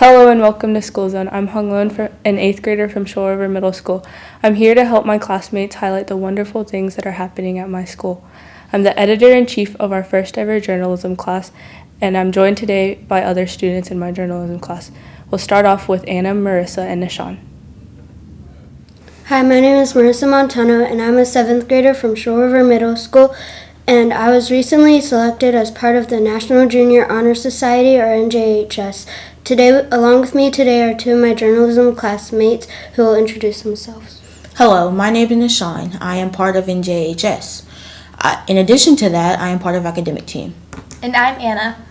Hello and welcome to School Zone. I'm Hung Lun, an 8th grader from Shoal River Middle School. I'm here to help my classmates highlight the wonderful things that are happening at my school. I'm the editor-in-chief of our first ever journalism class, and I'm joined today by other students in my journalism class. We'll start off with Anna, Marissa, and Nishan. Hi, my name is Marissa Montano, and I'm a 7th grader from Shoal River Middle School, and I was recently selected as part of the National Junior Honor Society, or NJHS. Today, along with me today are two of my journalism classmates who will introduce themselves. Hello, my name is Nishan. I am part of NJHS. In addition to that, I am part of academic team. And I'm Anna.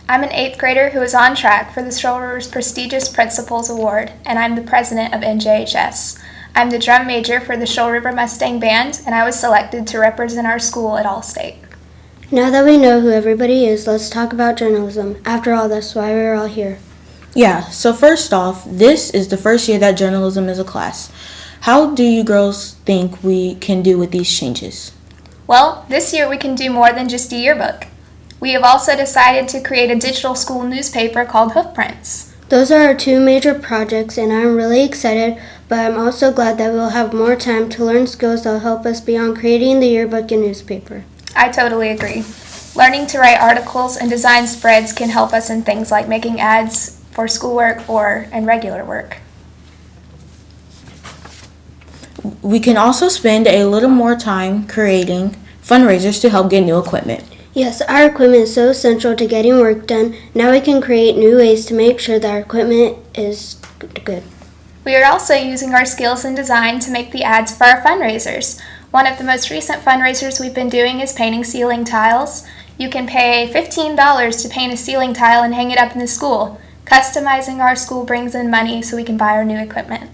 I'm an 8th grader who is on track for the Shoal River's prestigious Principals Award, and I'm the president of NJHS. I'm the drum major for the Shoal River Mustang Band, and I was selected to represent our school at All-State. Now that we know who everybody is, let's talk about journalism. After all, that's why we're all here. Yeah, so first off, this is the first year that journalism is a class. How do you girls think we can do with these changes? Well, this year we can do more than just a yearbook. We have also decided to create a digital school newspaper called Hoofprints. Those are our two major projects, and I'm really excited, but I'm also glad that we'll have more time to learn skills that will help us beyond creating the yearbook and newspaper. I totally agree. Learning to write articles and design spreads can help us in things like making ads for schoolwork and regular work. We can also spend a little more time creating fundraisers to help get new equipment. Yes, our equipment is so essential to getting work done. Now we can create new ways to make sure that our equipment is good. We are also using our skills in design to make the ads for our fundraisers. One of the most recent fundraisers we've been doing is painting ceiling tiles. You can pay $15 to paint a ceiling tile and hang it up in the school. Customizing our school brings in money so we can buy our new equipment.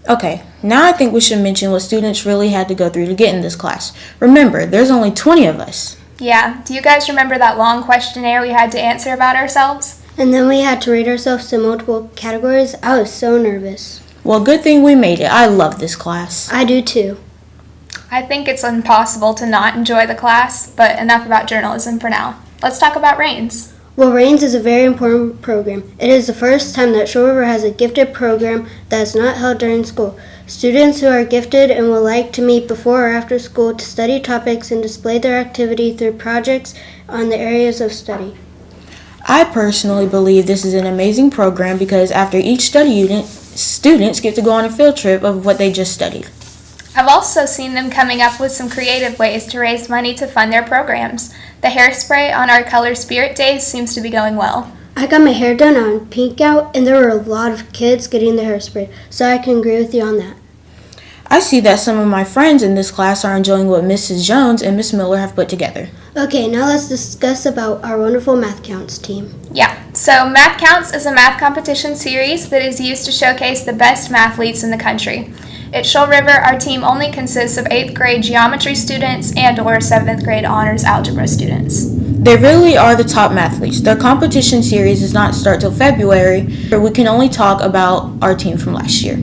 Okay, now I think we should mention what students really had to go through to get in this class. Remember, there's only 20 of us. Yeah, do you guys remember that long questionnaire we had to answer about ourselves? And then we had to rate ourselves in multiple categories. I was so nervous. Well, good thing we made it. I love this class. I do too. I think it's impossible to not enjoy the class, but enough about journalism for now. Let's talk about RAINS. Well, RAINS is a very important program. It is the first time that Shoal River has a gifted program that is not held during school. Students who are gifted and would like to meet before or after school to study topics and display their activity through projects on the areas of study. I personally believe this is an amazing program because after each study unit, students get to go on a field trip of what they just studied. I've also seen them coming up with some creative ways to raise money to fund their programs. The hairspray on our Color Spirit Days seems to be going well. I got my hair done on Pink Out, and there were a lot of kids getting their hair sprayed, so I can agree with you on that. I see that some of my friends in this class are enjoying what Mrs. Jones and Miss Miller have put together. Okay, now let's discuss about our wonderful Mathcounts team. Yeah, so Mathcounts is a math competition series that is used to showcase the best mathletes in the country. At Shoal River, our team only consists of 8th grade geometry students and/or 7th grade honors algebra students. They really are the top mathletes. Their competition series does not start till February, but we can only talk about our team from last year.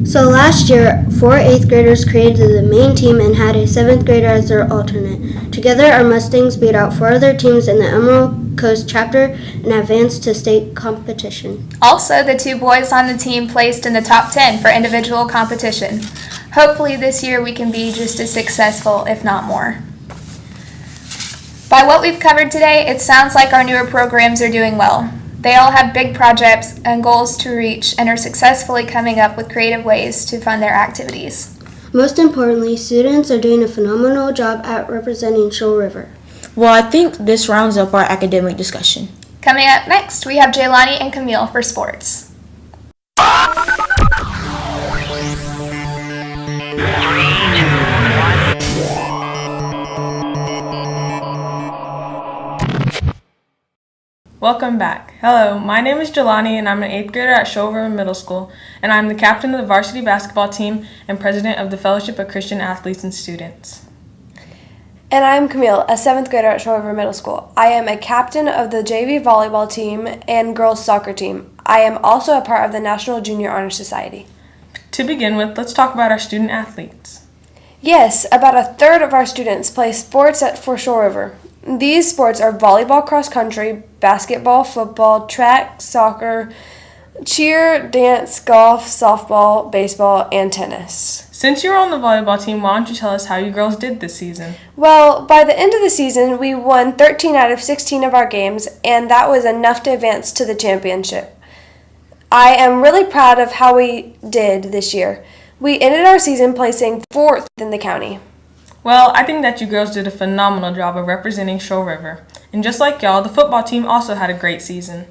So last year, 4 8th graders created the main team and had a 7th grader as their alternate. Together, our Mustangs beat out 4 other teams in the Emerald Coast chapter and advanced to state competition. Also, the 2 boys on the team placed in the top 10 for individual competition. Hopefully this year we can be just as successful, if not more. By what we've covered today, it sounds like our newer programs are doing well. They all have big projects and goals to reach and are successfully coming up with creative ways to fund their activities. Most importantly, students are doing a phenomenal job at representing Shoal River. Well, I think this rounds up our academic discussion. Coming up next, we have Jaylani and Camille for sports. Welcome back. Hello, my name is Jelani and I'm an 8th grader at Shoal River Middle School, and I'm the captain of the varsity basketball team and president of the Fellowship of Christian Athletes and Students. And I'm Camille, a 7th grader at Shoal River Middle School. I am a captain of the JV volleyball team and girls soccer team. I am also a part of the National Junior Honor Society. To begin with, let's talk about our student athletes. Yes, about a third of our students play sports for Shoal River. These sports are volleyball, cross country, basketball, football, track, soccer, cheer, dance, golf, softball, baseball, and tennis. Since you're on the volleyball team, why don't you tell us how you girls did this season? Well, by the end of the season, we won 13 out of 16 of our games, and that was enough to advance to the championship. I am really proud of how we did this year. We ended our season placing 4th in the county. Well, I think that you girls did a phenomenal job of representing Shoal River. And just like y'all, the football team also had a great season.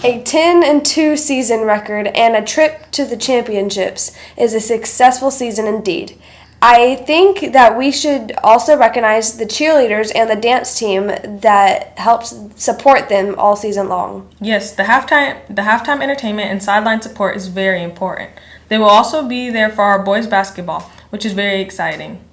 A 10-2 season record and a trip to the championships is a successful season indeed. I think that we should also recognize the cheerleaders and the dance team that helps support them all season long. Yes, the halftime entertainment and sideline support is very important. They will also be there for our boys basketball, which is very exciting.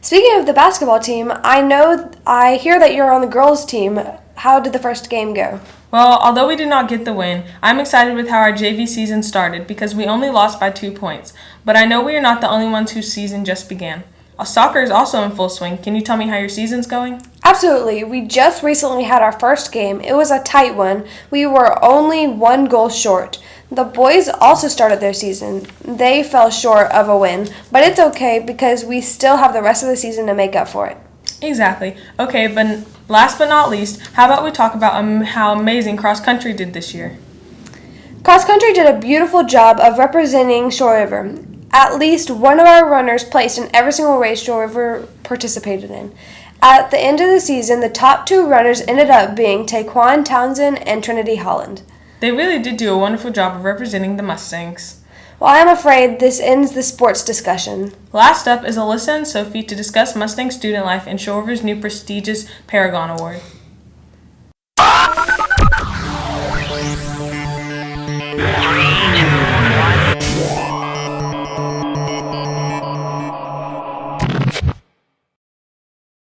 Speaking of the basketball team, I hear that you're on the girls team. How did the first game go? Well, although we did not get the win, I'm excited with how our JV season started because we only lost by 2 points. But I know we are not the only ones whose season just began. Soccer is also in full swing. Can you tell me how your season's going? Absolutely. We just recently had our first game. It was a tight one. We were only 1 goal short. The boys also started their season. They fell short of a win, but it's okay because we still have the rest of the season to make up for it. Exactly. Okay, but last but not least, how about we talk about how amazing cross country did this year? Cross country did a beautiful job of representing Shoal River. At least one of our runners placed in every single race Shoal River participated in. At the end of the season, the top 2 runners ended up being Taekwon Townsend and Trinity Holland. They really did do a wonderful job of representing the Mustangs. Well, I am afraid this ends the sports discussion. Last up is Alyssa and Sophie to discuss Mustang student life and Shoal River's new prestigious Paragon Award.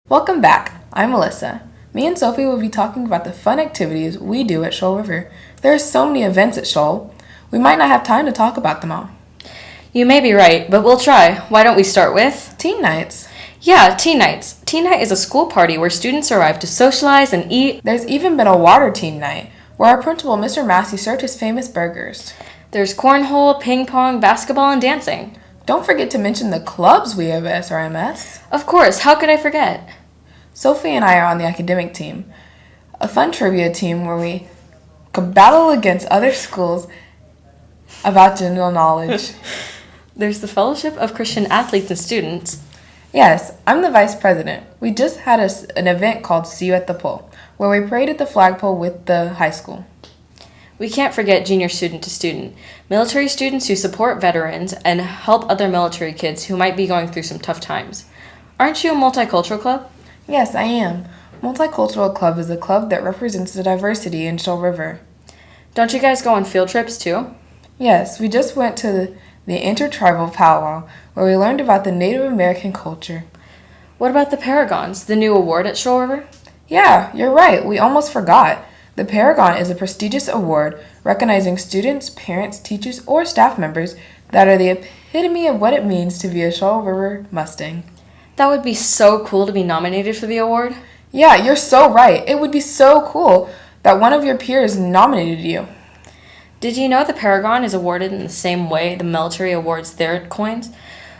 Welcome back. I'm Alyssa. Me and Sophie will be talking about the fun activities we do at Shoal River. There are so many events at Shoal. We might not have time to talk about them all. You may be right, but we'll try. Why don't we start with? Teen nights. Yeah, teen nights. Teen night is a school party where students arrive to socialize and eat. There's even been a water teen night, where our principal, Mr. Massey, served his famous burgers. There's cornhole, ping pong, basketball, and dancing. Don't forget to mention the clubs we have at SRMS. Of course, how could I forget? Sophie and I are on the academic team, a fun trivia team where we can battle against other schools about general knowledge. There's the Fellowship of Christian Athletes and Students. Yes, I'm the vice president. We just had an event called See You at the Pole, where we paraded the flagpole with the high school. We can't forget Junior Student to Student, military students who support veterans and help other military kids who might be going through some tough times. Aren't you a multicultural club? Yes, I am. Multicultural Club is a club that represents the diversity in Shoal River. Don't you guys go on field trips too? Yes, we just went to the intertribal powwow, where we learned about the Native American culture. What about the Paragons, the new award at Shoal River? Yeah, you're right. We almost forgot. The Paragon is a prestigious award recognizing students, parents, teachers, or staff members that are the epitome of what it means to be a Shoal River Mustang. That would be so cool to be nominated for the award. Yeah, you're so right. It would be so cool that one of your peers nominated you. Did you know the Paragon is awarded in the same way the military awards their coins?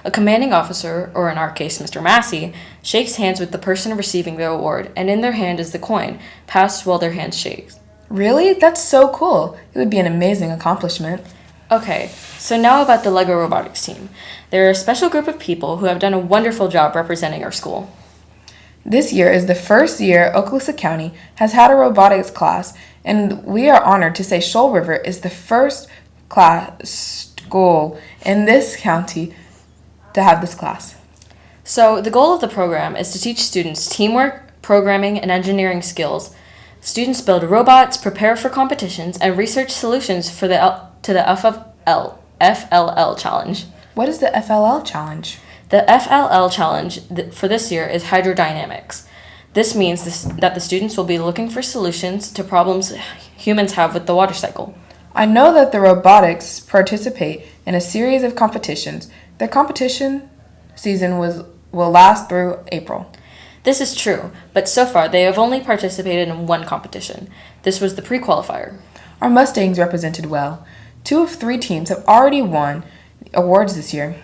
A commanding officer, or in our case Mr. Massey, shakes hands with the person receiving the award, and in their hand is the coin, passed while their hand shakes. Really? That's so cool. It would be an amazing accomplishment. Okay, so now about the LEGO Robotics team. They're a special group of people who have done a wonderful job representing our school. This year is the first year Okaloosa County has had a robotics class, and we are honored to say Shoal River is the first school in this county to have this class. So the goal of the program is to teach students teamwork, programming, and engineering skills. Students build robots, prepare for competitions, and research solutions for the FLL challenge. What is the FLL challenge? The FLL challenge for this year is hydrodynamics. This means that the students will be looking for solutions to problems humans have with the water cycle. I know that the robotics participate in a series of competitions. The competition season will last through April. This is true, but so far they have only participated in one competition. This was the pre-qualifier. Our Mustangs represented well. 2 of 3 teams have already won awards this year.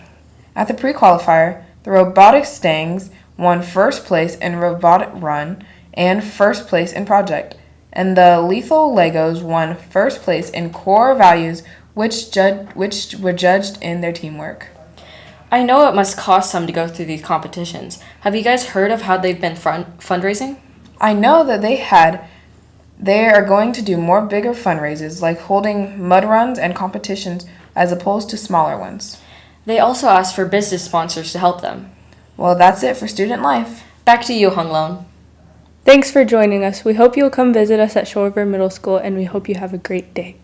At the pre-qualifier, the Robotics Stangs won first place in Robotic Run and first place in Project, and the Lethal Legos won first place in Core Values, which were judged in their teamwork. I know it must cost some to go through these competitions. Have you guys heard of how they've been fundraising? I know that they are going to do more bigger fundraisers, like holding mud runs and competitions as opposed to smaller ones. They also asked for business sponsors to help them. Well, that's it for student life. Back to you, Hunglone. Thanks for joining us. We hope you'll come visit us at Shoal River Middle School, and we hope you have a great day.